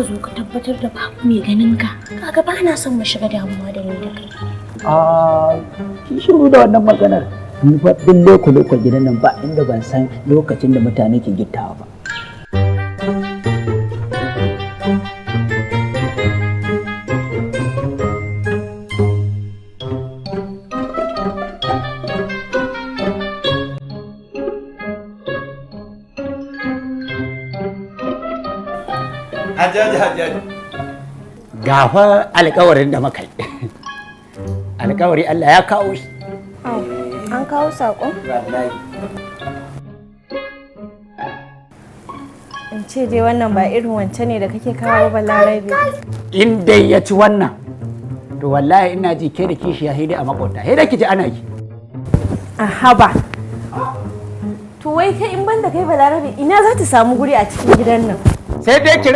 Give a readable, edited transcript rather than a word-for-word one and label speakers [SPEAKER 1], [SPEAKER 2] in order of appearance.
[SPEAKER 1] ka zo ka tabbatar da babu mai ganin ka. Kaga ba na son mu shiga damuwa da ni da kai.
[SPEAKER 2] Ki shiru da wannan maganar. Ni fa duk lokacin gidan nan ba inda ban san lokacin da mutane ke gittawa ba.
[SPEAKER 3] Hajjaji.
[SPEAKER 2] Gafa alƙawarin da muka yi. Alƙawari Allah ya kawo shi.
[SPEAKER 1] An kawo saƙon? In ce dai wannan ba irin wancan ne da kake kawo ba Larabe.
[SPEAKER 2] In dai ya ci wannan, to wallahi ina ji ke da kishi ya haidai a makwabta. Haidai ki ji ana yi.
[SPEAKER 1] A haba. To wai kai in banda kai Balarabe ina za ta samu guri a cikin gidan nan?
[SPEAKER 2] Sai dai ki